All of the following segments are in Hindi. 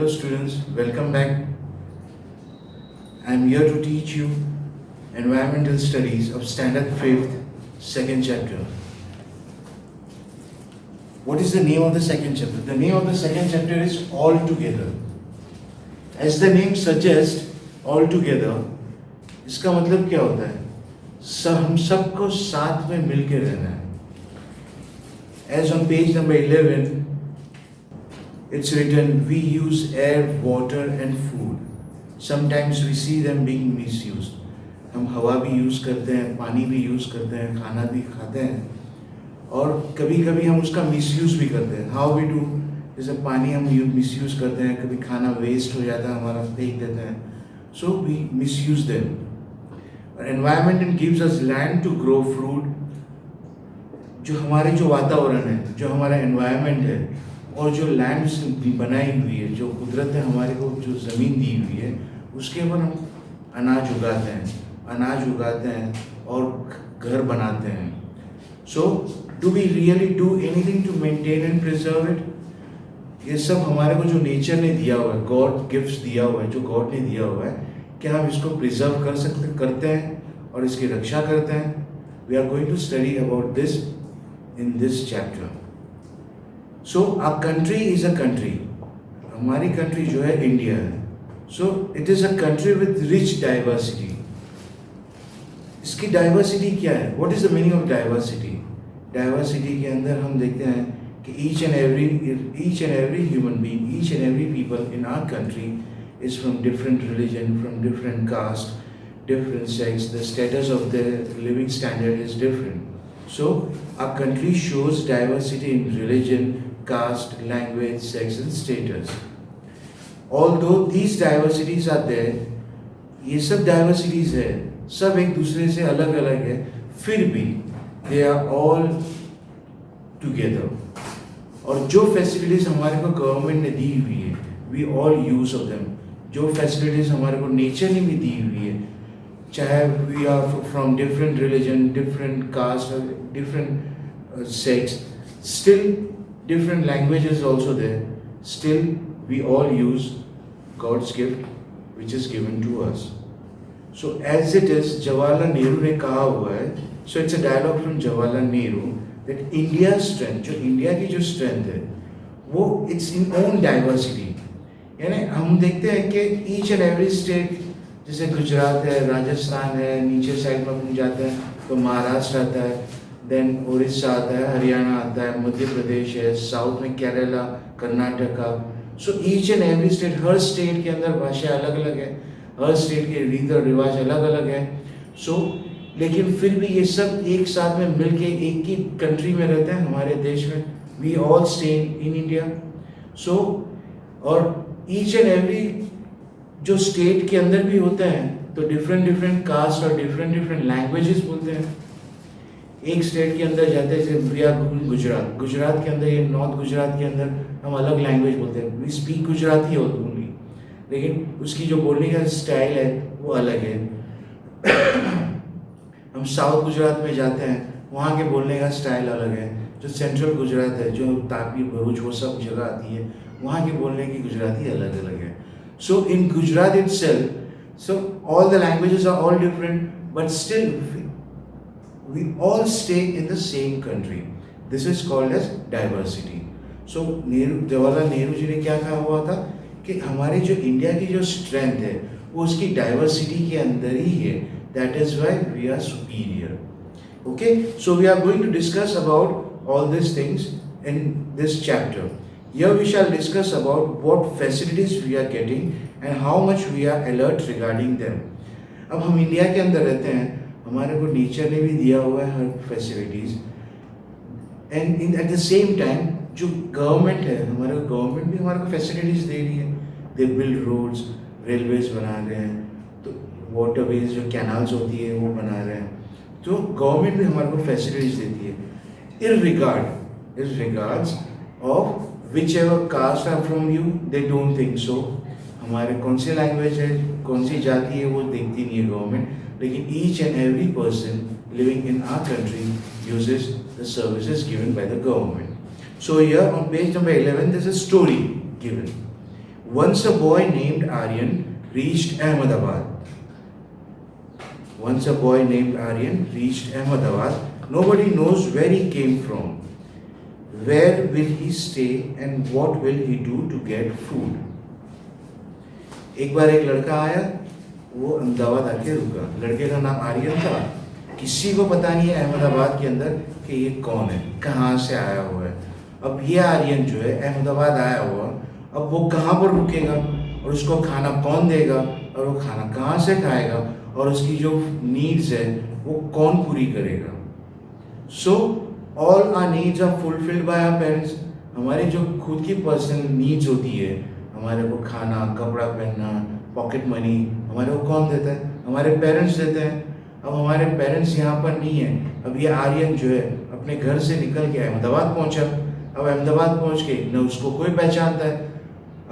Hello students, welcome back. I am here to teach you environmental studies of standard 5th, second chapter. What is the name of the second chapter? The name of the second chapter is All Together. As the name suggests, All Together, इसका मतलब क्या होता है? हम सबको साथ में मिलके रहना है. As on page number 11, it's written, we use air, water and food. Sometimes we see them being misused. हम हवा भी यूज़ करते हैं, पानी भी यूज़ करते हैं, खाना भी खाते हैं और कभी कभी हम उसका मिसयूज़ भी करते हैं. How we do? जैसे पानी हम मिसयूज़ करते हैं, कभी खाना वेस्ट हो जाता है, हमारा फेंक देते हैं. So we misuse them. Environment gives us land to grow fruit. जो वातावरण है, जो हमारा एनवायरनमेंट है और जो लैंड बनाई हुई है, जो कुदरत ने हमारे को जो ज़मीन दी हुई है, उसके ऊपर हम अनाज उगाते हैं और घर बनाते हैं. So do we really do anything to maintain and preserve it? ये सब हमारे को जो नेचर ने दिया हुआ है, गॉड गिफ्ट्स दिया हुआ है, जो गॉड ने दिया हुआ है, क्या हम इसको प्रिजर्व करते हैं और इसकी रक्षा करते हैं? We are going to study about this in this chapter. So our country is a country. हमारी कंट्री जो है इंडिया है. So it is a country with rich diversity. इसकी डाइवर्सिटी क्या है? What is the meaning of diversity? Diversity के अंदर हम देखते हैं कि each and every human being, each and every people in our country is from different religion, from different caste, different sex. The status of their living standard is different. So our country shows diversity in religion, caste, language, sex and status. Although these diversities are there, ये सब diversities है, सब एक दूसरे से अलग अलग है, फिर भी they are all together. और जो फैसिलिटीज़ हमारे को गवर्नमेंट ने दी हुई है, we all use of them. जो फैसिलिटीज़ हमारे को नेचर ने भी दी हुई है, चाहे we are from different religion, different caste, different sex, still different languages also there, still we all use God's gift which is given to us. So as it is, Jawaharlal Nehru ने कहा हुआ है. So it's a dialogue from Jawaharlal Nehru that India's strength, जो इंडिया की जो स्ट्रेंथ है, वो इट्स इन ओन डाइवर्सिटी. यानी हम देखते हैं कि ईच एंड एवरी स्टेट, जैसे गुजरात है, राजस्थान है, नीचे साइड में हम जाते हैं तो महाराष्ट्र आता है, देन उड़ीसा आता है, हरियाणा आता है, मध्य प्रदेश है, साउथ में Kerala, Karnataka. So each and every state, her state के अंदर भाषा अलग अलग है, हर स्टेट के रीत और रिवाज अलग अलग है. सो लेकिन फिर भी ये सब एक साथ में मिलके एक ही कंट्री में रहते हैं, हमारे देश में. We all stay in India. So और ईच एंड एवरी जो स्टेट के अंदर भी होते हैं तो डिफरेंट कास्ट और डिफरेंट लैंग्वेजेस बोलते हैं. एक स्टेट के अंदर जाते हैं, जैसे वी आर गुजरात के अंदर, ये नॉर्थ गुजरात के अंदर हम अलग लैंग्वेज बोलते हैं. वी स्पीक गुजराती ओनली, लेकिन उसकी जो बोलने का स्टाइल है वो अलग है. हम साउथ गुजरात में जाते हैं, वहाँ के बोलने का स्टाइल अलग है. जो सेंट्रल गुजरात है, जो तापी, भरूच, वो सब जगह आती है, वहाँ के बोलने की गुजराती अलग अलग है. So in Gujarat itself, so all the languages are all different, but still we all stay in the same country. This is called as diversity. So Jawaharlal Nehru ji ने क्या कहा हुआ था कि हमारे जो इंडिया की जो स्ट्रेंथ है वो उसकी डाइवर्सिटी के अंदर ही है. That is why we are superior. Okay, so we are going to discuss about all these things in this chapter. Here we shall discuss about what facilities we are getting and how much we are alert regarding them. अब हम इंडिया के अंदर रहते हैं, हमारे को नेचर ने भी दिया हुआ है हर facilities, and at the same time जो गवर्नमेंट है, हमारे गवर्नमेंट भी हमारे को फैसिलिटीज़ दे रही है. दे बिल्ड रोड्स, रेलवेज बना रहे हैं, तो वाटरवेज जो कैनाल्स होती है वो बना रहे हैं. तो गवर्नमेंट भी हमारे को फैसिलिटीज देती है. Is regards of whichever caste are from you, they don't think so. हमारे कौन सी लैंग्वेज है, कौन सी जाति है, वो देखती नहीं है गवर्नमेंट, लेकिन each and every person living in our country uses the services given by the government. So here on page number 11 there's a story given. Once a boy named Aryan reached Ahmedabad. Once a boy named Aryan reached Ahmedabad. Nobody knows where he came from. Where will he stay and what will he do to get food? एक बार एक लड़का आया, वो अहमदाबाद आके रुका। लड़के का नाम आर्यन था। किसी को पता नहीं है अहमदाबाद के अंदर कि ये कौन है, कहाँ से आया हुआ है। अब ये आर्यन जो है अहमदाबाद आया हुआ, अब वो कहाँ पर रुकेगा और उसको खाना कौन देगा और वो खाना कहाँ से खाएगा और उसकी जो नीड्स है वो कौन पूरी करेगा। So all our needs are fulfilled by our parents. हमारी जो खुद की पर्सनल नीड्स होती है, हमारे को खाना, कपड़ा पहनना, पॉकेट मनी, हमारे को कौन देता है? हमारे पेरेंट्स देते हैं। अब हमारे पेरेंट्स यहाँ पर नहीं है। अब ये आर्यन जो है अपने घर से निकल के अहमदाबाद पहुँचा। अब अहमदाबाद पहुँच के न उसको कोई पहचानता है।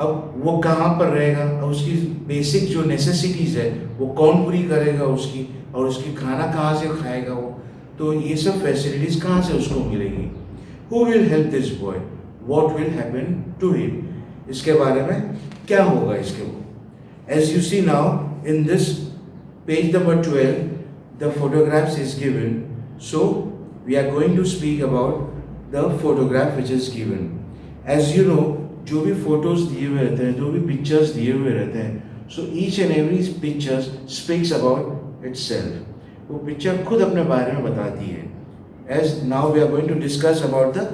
अब वो कहाँ पर रहेगा, अब उसकी बेसिक जो नेसेसिटीज़ है वो कौन पूरी करेगा उसकी, और उसकी खाना कहाँ से खाएगा वो। तो ये सब फैसिलिटीज़ कहाँ से उसको मिलेगी? Who will help this boy? What will happen to him? इसके बारे में क्या होगा इसके वो। As you see now in this page number 12 the photographs is given, so we are going to speak about the photograph which is given. As you know, जो भी photos दिए हुए रहते हैं, जो भी pictures दिए हुए रहते हैं, so each and every picture speaks about itself. वो picture खुद अपने बारे में बताती है. As now we are going to discuss about the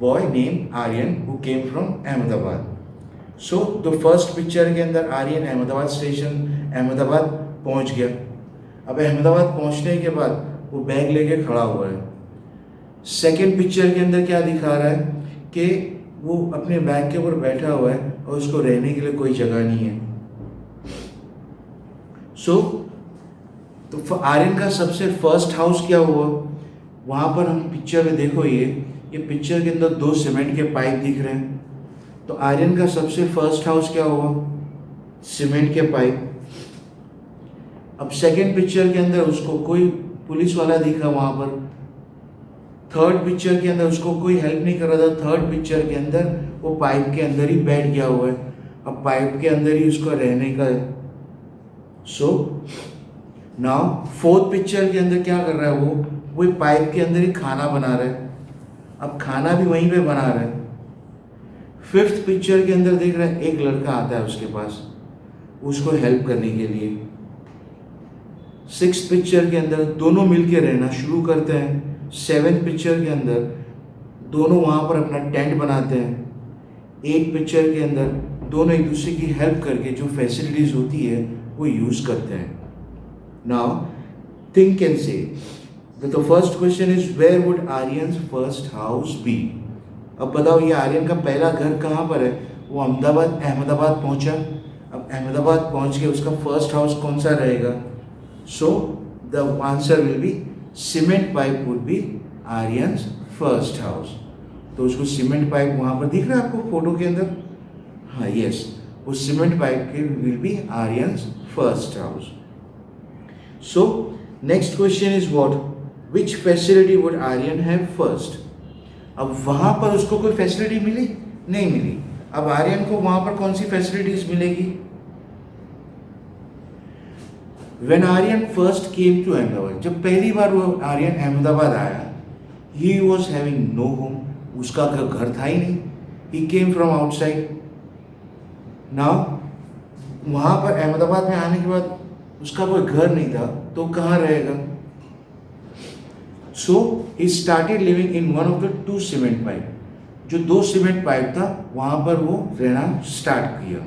boy named Aryan who came from Ahmedabad. So the first picture के अंदर आर्यन अहमदाबाद स्टेशन अहमदाबाद पहुंच गया। अब अहमदाबाद पहुंचने के बाद वो बैग लेके खड़ा हुआ है। सेकंड पिक्चर के अंदर क्या दिखा रहा है कि वो अपने बैग के ऊपर बैठा हुआ है और उसको रहने के लिए कोई जगह नहीं है। तो आर्यन का सबसे फर्स्ट हाउस क्या हुआ, वहाँ पर हम पिक्चर में देखो, ये पिक्चर के अंदर 2 सीमेंट के पाइप दिख रहे हैं। तो आर्यन का सबसे फर्स्ट हाउस क्या हुआ? सीमेंट के पाइप। अब सेकंड पिक्चर के अंदर उसको कोई पुलिस वाला दिखा वहाँ पर। थर्ड पिक्चर के अंदर उसको कोई हेल्प नहीं कर रहा था। थर्ड पिक्चर के अंदर वो पाइप के अंदर ही बैठ गया हुआ है। अब पाइप के अंदर ही उसको रहने का है। सो नाउ फोर्थ पिक्चर के अंदर क्या कर रहा है वो पाइप के अंदर ही खाना बना रहा है। अब खाना भी वहीं पे बना रहा है। फिफ्थ पिक्चर के अंदर देख रहा है एक लड़का आता है उसके पास उसको हेल्प करने के लिए। सिक्स पिक्चर के अंदर दोनों मिलके रहना शुरू करते हैं। सेवेंथ पिक्चर के अंदर दोनों वहाँ पर अपना टेंट बनाते हैं। एट पिक्चर के अंदर दोनों एक दूसरे की हेल्प करके जो फैसिलिटीज़ होती है वो यूज़ करते हैं। Now think and say the first question is where would Aryan's first house be. अब बताओ ये आर्यन का पहला घर कहाँ पर है? वो अहमदाबाद पहुँचा। अब अहमदाबाद पहुँच के उसका फर्स्ट हाउस कौन सा रहेगा? So the answer will be cement pipe would be Aryan's first house. तो उसको सीमेंट पाइप वहाँ पर दिख रहा है आपको फोटो के अंदर? हाँ, यस, वो सीमेंट पाइप के will be Aryan's first house. So next question is what? Which facility would Aryan have first? अब वहाँ पर उसको कोई फैसिलिटी मिली? नहीं मिली। अब आर्यन को वहाँ पर कौन सी फैसिलिटीज मिलेगी? When Aryan first came to Ahmedabad, जब पहली बार वो आर्यन अहमदाबाद आया, he was having no home, उसका घर था ही नहीं। He came from outside. Now वहाँ पर अहमदाबाद में आने के बाद उसका कोई घर नहीं था, तो कहाँ रहेगा? So he started living in one of the 2 cement pipe. जो 2 सीमेंट पाइप था वहाँ पर वो रहना स्टार्ट किया।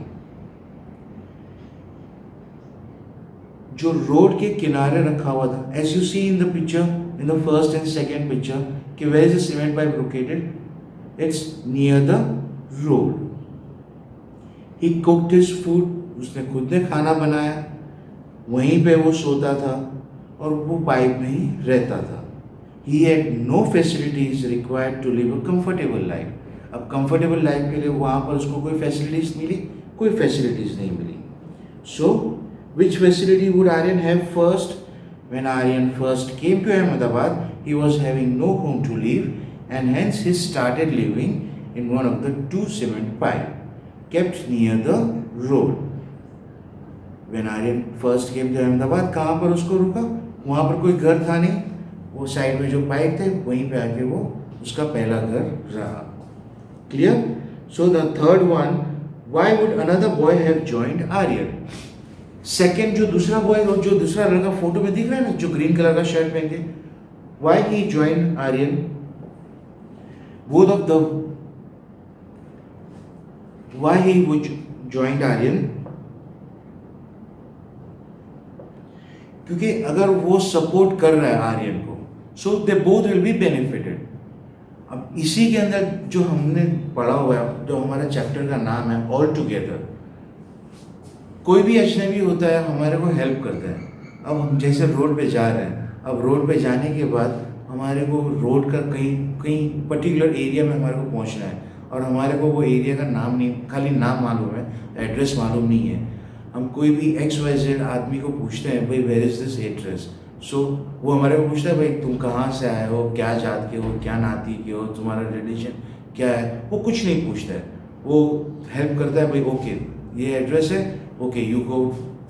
जो रोड के किनारे रखा हुआ था, as you see in the picture, in the first and second picture, कि where is the cement pipe located? It's near the road. He cooked his food, उसने खुद ने खाना बनाया, वहीं पे वो सोता था और वो पाइप में ही रहता था। He had no facilities required to live a comfortable life. अब कंफर्टेबल लाइफ के लिए वहाँ पर उसको कोई फैसिलिटीज मिली? कोई फैसिलिटीज नहीं मिली। सो which facility would Aryan have first? When Aryan first came to Ahmedabad, he was having no home to live and hence he started living in one of the 2 cement pipe. kept near the road. When Aryan first came to Ahmedabad, कहाँ पर उसको रुका? वहाँ पर कोई घर था नहीं, वो साइड में जो पाइप थे वहीं पे आके वो उसका पहला घर रहा. Clear? So the third one, why would another boy have joined Aryan? Second जो दूसरा बॉय और जो दूसरा लड़का फोटो में दिख रहा है ना, जो ग्रीन कलर का शर्ट पहन के, why he joined Aryan? Both of the why he would joined Aryan? क्योंकि अगर वो सपोर्ट कर रहा है आर्यन को, so they both will be benefited. अब इसी के अंदर जो हमने पढ़ा हुआ है, जो हमारा चैप्टर का नाम है ऑल टुगेदर, कोई भी अजनबी होता है हमारे को हेल्प करता है. अब हम जैसे रोड पे जा रहे हैं, अब रोड पे जाने के बाद हमारे को रोड का कहीं कहीं पर्टिकुलर एरिया में हमारे को पहुंचना है और हमारे को वो एरिया का नाम नहीं, खाली नाम मालूम है, एड्रेस मालूम नहीं है. हम कोई भी XYZ आदमी को पूछते हैं भाई वेयर इज़ दिस एड्रेस, सो वो हमारे को पूछता है भाई तुम कहाँ से आए हो, क्या जात के हो, क्या नाती के हो, तुम्हारा रिलीजन क्या है. वो कुछ नहीं पूछता है, वो हेल्प करता है. भाई ओके ये एड्रेस है, okay you go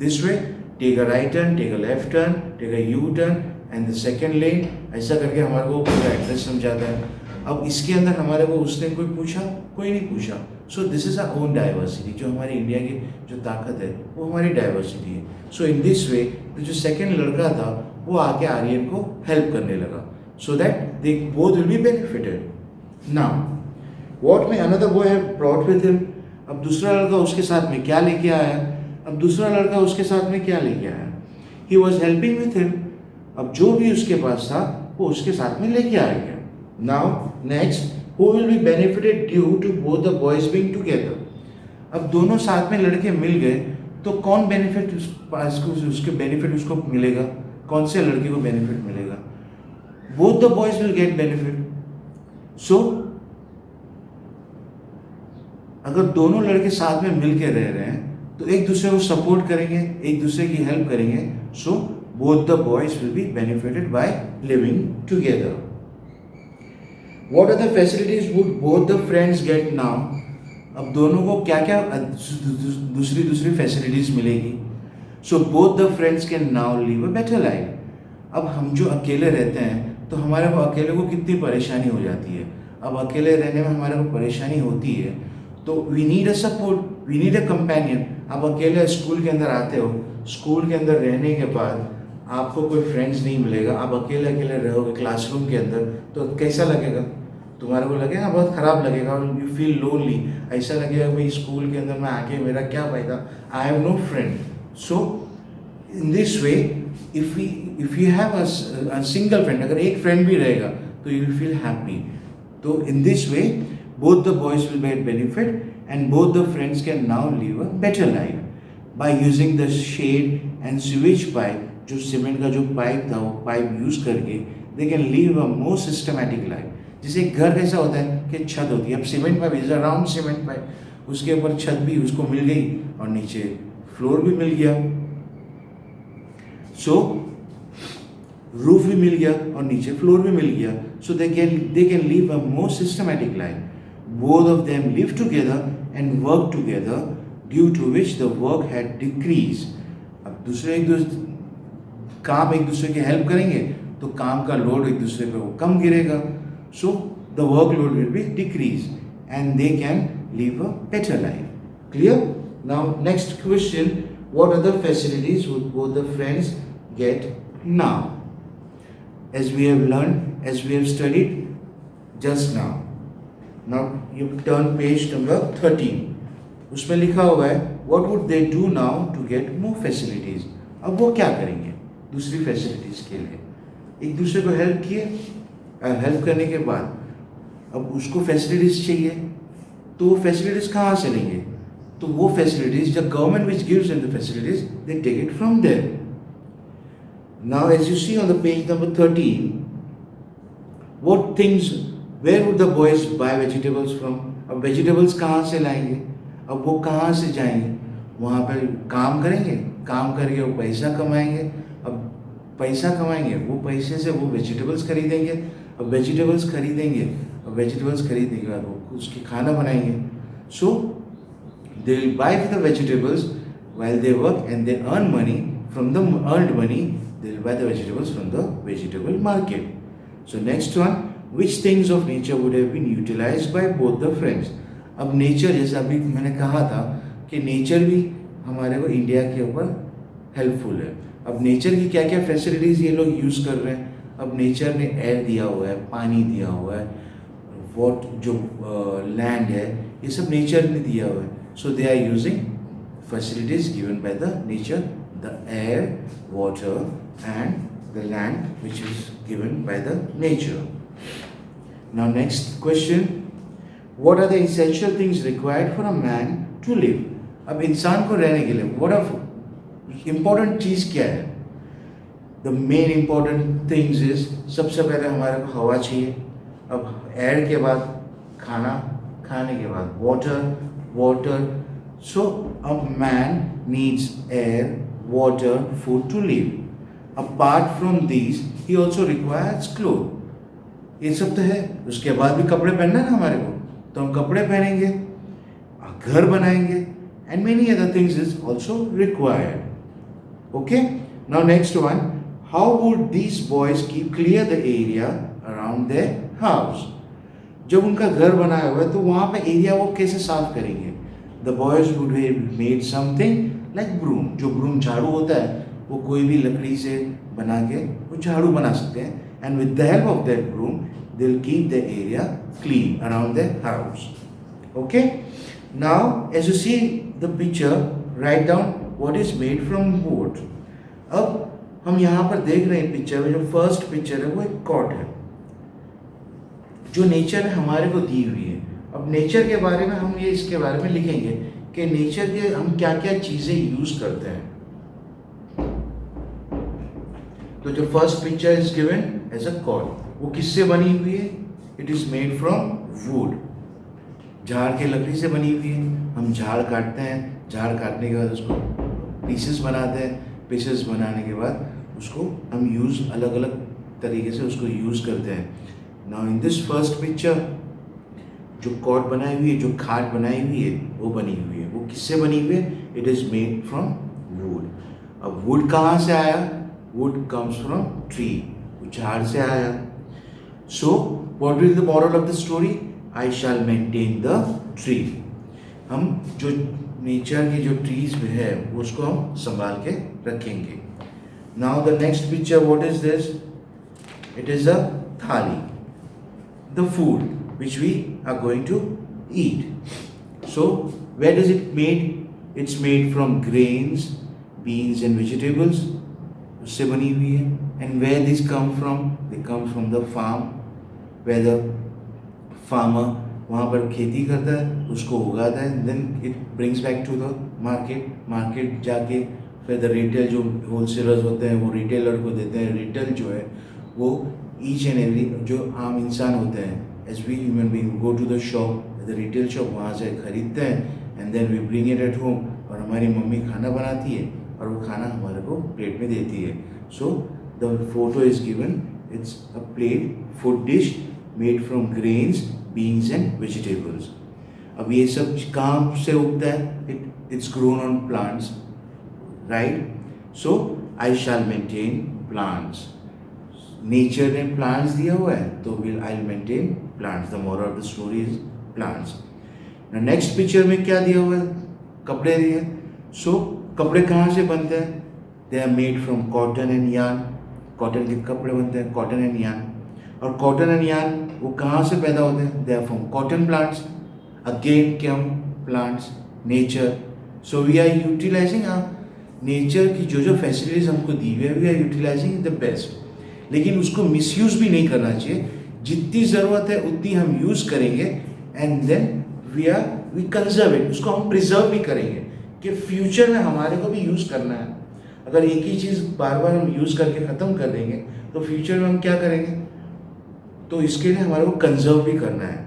this way, take a right turn, take a left turn, take a U turn and the second lane. ऐसा करके हमारे को पूरा एड्रेस समझाता है. अब इसके अंदर हमारे को उसने कोई पूछा, कोई नहीं पूछा. So this is our own diversity. जो हमारी इंडिया की जो ताकत है वो हमारी डाइवर्सिटी है. सो इन दिस वे जो सेकेंड लड़का था वो आके आर्यन को हेल्प करने लगा, so that they both will be benefited. Now what may another boy have brought with him. अब दूसरा लड़का उसके साथ में क्या लेके आया? अब दूसरा लड़का उसके साथ में क्या लेके आया? He was helping with him. अब जो भी उसके पास था वो उसके साथ में लेके आ गया. Now next, who will be benefited due to both the boys being together. अब दोनों साथ में लड़के मिल गए तो कौन बेनिफिट उसके बेनिफिट उसको मिलेगा? कौन से लड़के को बेनिफिट मिलेगा? Both the boys will get benefit. So अगर दोनों लड़के साथ में मिल के रह रहे हैं तो एक दूसरे को सपोर्ट करेंगे, एक दूसरे की हेल्प करेंगे. So both the boys will be benefited by living together. What are the facilities would both the friends get now? अब दोनों को क्या क्या दूसरी फैसिलिटीज मिलेगी? So both the friends can now live a better life. अब हम जो अकेले रहते हैं तो हमारे को अकेले को कितनी परेशानी हो जाती है. अब अकेले रहने में हमारे को परेशानी होती है तो we need a support, we need a companion. आप अकेले स्कूल के अंदर आते हो, स्कूल के अंदर रहने के बाद आपको कोई फ्रेंड्स नहीं मिलेगा, आप अकेले अकेले रहोगे क्लासरूम के अंदर, तो कैसा लगेगा? तुम्हारे को लगेगा बहुत ख़राब लगेगा, यू फील लोनली. ऐसा लगेगा भाई स्कूल के अंदर मैं आके मेरा क्या फ़ायदा, I have no friend. So in this way if you have a single friend, अगर एक फ्रेंड भी रहेगा तो यू विल फील हैप्पी. तो in this way both the boys will get benefit and both the friends can now live a better life by using the shed and sewage pipe. जो सीमेंट का जो पाइप था वो पाइप यूज़ करके they can live a more systematic life. जैसे घर कैसा होता है कि छत होती है, अब cement pipe is a round cement pipe, उसके ऊपर छत भी उसको मिल गई और नीचे फ्लोर भी मिल गया. सो रूफ भी मिल गया और नीचे फ्लोर भी मिल गया. So they can live a more systematic life. Both of them live together and work together due to which the work had decrease. अब काम एक दूसरे की हेल्प करेंगे तो काम का लोड एक दूसरे पे वो कम गिरेगा. So the workload will be decreased and they can live a better life. Clear? Now next question, what other facilities would both the friends get now? As we have learned, as we have studied just now. Now you turn page number 13. उसमें लिखा हुआ है what would they do now to get more facilities. अब वो क्या करेंगे दूसरी फैसिलिटीज़ के लिए? एक दूसरे को हेल्प किए, हेल्प करने के बाद अब उसको फैसिलिटीज़ चाहिए तो वो फैसिलिटीज़ कहाँ से लेंगे? तो वो फैसिलिटीज़ जब government which gives them the facilities they take it from there. Now as you see on the page number 13, what things, where would the boys buy vegetables from. अब वेजिटेबल्स कहाँ से लाएंगे? अब वो कहाँ से जाएंगे? वहाँ पर काम करेंगे, काम करके वो पैसा कमाएंगे. अब पैसा कमाएंगे, वो पैसे से वो वेजिटेबल्स खरीदेंगे. अब वेजिटेबल्स खरीदेंगे, अब वेजिटेबल्स खरीदने के बाद वो उसकी खाना बनाएंगे. सो they will buy the vegetables while they work and they earn money. From the earned money, they will buy the vegetables from the vegetable market. So next one, which things of nature would have been utilized by both the friends? अब नेचर, जैसे अभी मैंने कहा था कि नेचर भी हमारे को इंडिया के ऊपर हेल्पफुल है. अब नेचर की क्या क्या फैसिलिटीज़ ये लोग यूज़ कर रहे हैं. अब नेचर ने एयर दिया हुआ है, पानी दिया हुआ है, वॉट जो लैंड है, ये सब नेचर ने दिया हुआ है. So they are using facilities given by the nature, the air, water and the land which is given by the nature. Now next question, what are the essential things required for a man to live? अब इंसान को रहने के लिए व्हाट आर इम्पोर्टेंट चीज़ क्या है? The main important things is, सबसे पहले हमारे को हवा चाहिए. अब एयर के बाद खाना, खाने के बाद water. So a man needs air, water, food to live. Apart from these he also requires cloth. ये सब तो है. उसके बाद भी कपड़े पहनना है ना हमारे को, तो हम कपड़े पहनेंगे, घर बनाएंगे, and many other things is also required. Okay, now next one, how would these boys keep clear the area around their house? जब उनका घर बनाया हुआ है तो वहाँ पे एरिया वो कैसे साफ करेंगे? The boys would have made something like broom. जो broom झाड़ू होता है वो कोई भी लकड़ी से बना के वो झाड़ू बना सकते हैं. And with the help of that broom, they'll keep the area clean around their house. Okay, now as you see the picture, write down what is made from wood. अब हम यहाँ पर देख रहे हैं पिक्चर में, जो फर्स्ट पिक्चर है वो एक कॉट है जो नेचर ने हमारे को दी हुई है. अब नेचर के बारे में हम ये इसके बारे में लिखेंगे कि नेचर के हम क्या क्या चीज़ें यूज करते हैं. तो जो first picture is given as a cot, वो किससे बनी हुई है? It is made from wood. झाड़ के लकड़ी से बनी हुई है. हम झाड़ काटते हैं, झाड़ काटने के बाद उसको पीसेस बनाते हैं. पीसेस बनाने के बाद उसको हम यूज़ अलग अलग तरीके से उसको यूज़ करते हैं. Now in this first picture जो कॉट बनाई हुई है, जो खाट बनाई हुई है, वो बनी हुई है. वो किससे बनी हुई है? It is made from wood. अब वुड कहाँ से आया? Wood comes from tree. झाड़ से आया. So what is the moral of the story? I shall maintain the tree. हम जो नेचर की जो ट्रीज है उसको हम संभाल के रखेंगे. Now the next picture, what is this? It is a thali, the food which we are going to eat. So where is it made? It's made from grains, beans and vegetables. उससे बनी हुई है. And where this come from? They come from the farm, where the farmer वहाँ पर खेती करता है, उसको उगाता है. Then it brings back to the market. Market जाके फिर द रिटेल जो होलसेलर्स होते हैं वो रिटेलर को देते हैं. रिटेल जो है वो ईच एंड एवरी जो आम इंसान होते हैं, as we human being, go to the shop, the retail shop, वहाँ से खरीदते हैं. And then we bring it at home. और हमारी मम्मी खाना बनाती है और वो खाना हमारे को प्लेट में देती है. So the photo is given, it's a plate food dish made from grains, beans and vegetables. अब ये सब कहाँ से उगता है? It's grown on plants, right? So I shall maintain plants. Nature ने प्लांट्स दिया हुआ है तो will I maintain plants. The moral of the story is plants. Next picture में क्या दिया हुआ है? कपड़े दिए हैं. सो कपड़े कहाँ से बनते हैं? They are made from cotton and yarn. Cotton के कपड़े बनते हैं, कॉटन एंड यार्न. और कॉटन एंड यार्न वो कहाँ से पैदा होते हैं? They are from cotton plants. Again came plants, nature. So we are utilizing nature की जो फैसिलिटीज हमको दी हुई है, we are utilizing the best. लेकिन उसको मिसयूज भी नहीं करना चाहिए. जितनी ज़रूरत है उतनी हम यूज़ करेंगे. And then we conserve it. उसको हम प्रिजर्व भी करेंगे कि फ्यूचर में हमारे को भी यूज़ करना है. अगर एक ही चीज़ बार बार हम यूज़ करके ख़त्म कर देंगे तो फ्यूचर में हम क्या करेंगे? तो इसके लिए हमारे को कंजर्व भी करना है.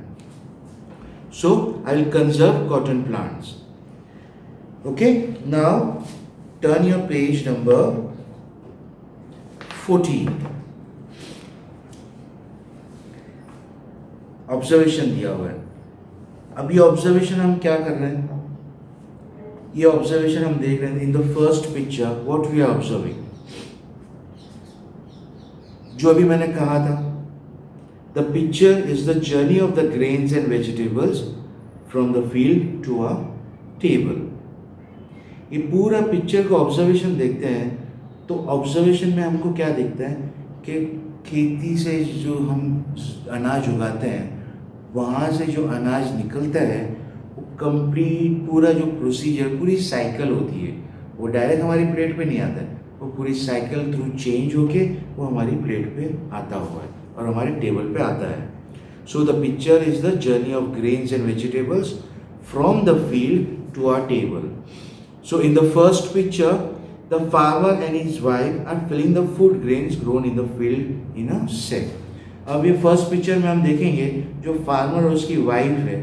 So I will conserve cotton plants. Okay, now turn your page number 14. Observation दिया हुआ है. अब ये ऑब्जर्वेशन हम क्या कर रहे हैं? ये ऑब्जर्वेशन हम देख रहे हैं. In the first picture what we are observing, जो अभी मैंने कहा था, the picture is the journey of the grains and vegetables from the field to a table. ये पूरा पिक्चर को ऑब्जर्वेशन देखते हैं तो ऑब्जर्वेशन में हमको क्या दिखता है कि खेती से जो हम अनाज उगाते हैं वहाँ से जो अनाज निकलता है वो कंप्लीट पूरा जो प्रोसीजर, पूरी साइकिल होती है, वो डायरेक्ट हमारी प्लेट पे नहीं आता है, वो पूरी साइकिल थ्रू चेंज होके वो हमारी प्लेट पे आता हुआ है और हमारे टेबल पे आता है. So the picture is the journey of grains and vegetables from the field to our table. So in the first picture, the farmer and his wife are filling the food grains grown in the field in a sack. अब ये फर्स्ट पिक्चर में हम देखेंगे जो फार्मर और उसकी वाइफ है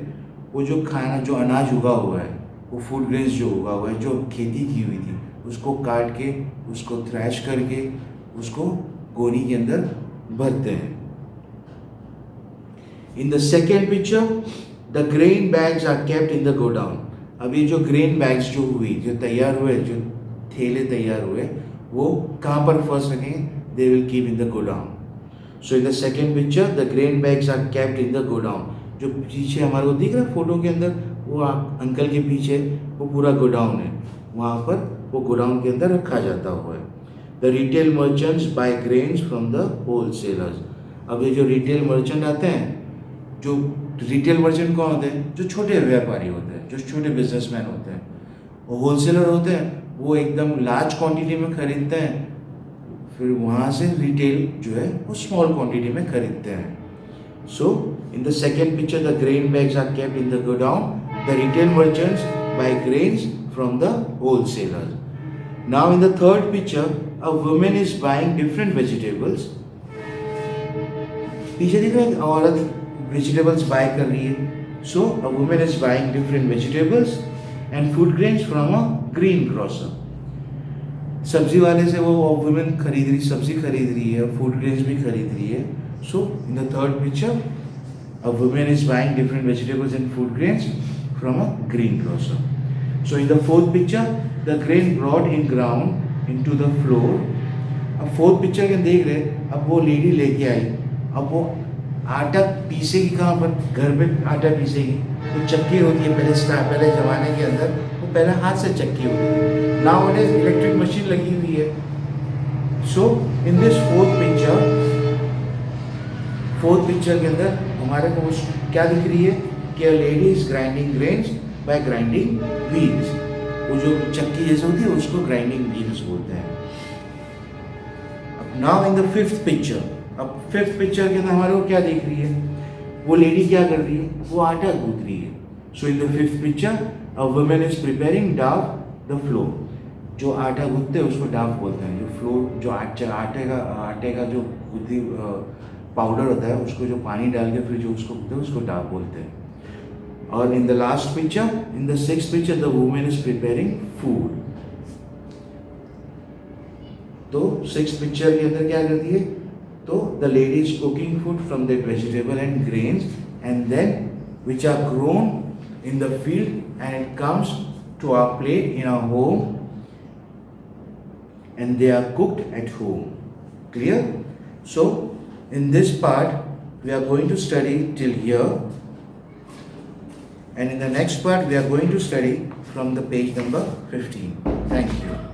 वो जो खाना, जो अनाज उगा हुआ है, वो फूड ग्रेन्स जो उगा हुआ है, जो खेती की हुई थी, उसको काट के, उसको थ्रैश करके, उसको गोनी के अंदर भरते हैं. In the second picture, the grain bags are kept in the godown. अब ये जो ग्रेन बैग्स जो हुई, जो तैयार हुए, जो थैले तैयार हुए, वो कहाँ पर फर्स्ट रखेंगे? They will keep in the godown. So in the second picture the grain bags are kept in the godown. जो पीछे हमारे को दिख रहा है फोटो के अंदर, वो अंकल के पीछे वो पूरा गोडाउन है, वहाँ पर वो गोडाउन के अंदर रखा जाता हुआ है. The retail merchants buy grains from the wholesalers. अब ये जो रिटेल मर्चेंट आते हैं, जो रिटेल मर्चेंट कौन होते हैं? जो छोटे व्यापारी होते हैं, जो छोटे बिजनेसमैन होते हैं. और होलसेलर होते हैं, वो एकदम लार्ज क्वांटिटी में खरीदते हैं, फिर वहाँ से रिटेल जो है वो स्मॉल क्वांटिटी में खरीदते हैं. So in the second picture the grain bags are kept in the godown, the retail merchants buy grains from the wholesalers. Now in the third picture a women is buying different vegetables. पीछे दिख रहा है औरत वेजिटेबल्स बाय कर रही है. So a women is buying different vegetables and food grains from a greengrocer. सब्जी वाले से वो वुमेन खरीद रही, सब्जी खरीद रही है, फूड ग्रेन्स भी खरीद रही है. So in the third picture a women is buying different vegetables and food grains from a greengrocer. So in the fourth picture the grain brought in ground into the flour. अब फोर्थ पिक्चर के देख रहे, अब वो लेडी लेके आई, अब वो आटा पीसेगी कहाँ पर? घर पे आटा पीसेगी तो चक्की होती है. पहले ज़माने के अंदर वो पहले हाथ से चक्की होती थी. Now it is electric machine लगी हुई है. So in this fourth picture के अंदर हमारे को क्या दिख रही है कि a lady is grinding grains by grinding wheels. वो जो चक्की जैसे होती है उसको ग्राइंडिंग व्हील्स बोलते हैं. Now in the fifth picture, अब फिफ्थ पिक्चर के अंदर हमारे को क्या देख रही है? वो लेडी क्या कर रही है? वो आटा गूंथ रही है. So in the fifth picture a women is preparing dough the flour. जो आटा गूंथते हैं उसको डाफ बोलते हैं. जो फ्लोर, जो आटे का जो गूंथी पाउडर होता है, उसको जो पानी डाल के फिर जो उसको गूंथते हैं उसको डाफ बोलते हैं. और in the last picture, in the sixth picture the women is preparing food. तो सिक्स्थ पिक्चर के अंदर क्या करती है? तो the lady is cooking food from the vegetable and grains and then which are grown in the field and it comes to our plate in our home and they are cooked at home. Clear? So in this part we are going to study till here and in the next part we are going to study from the page number 15. Thank you.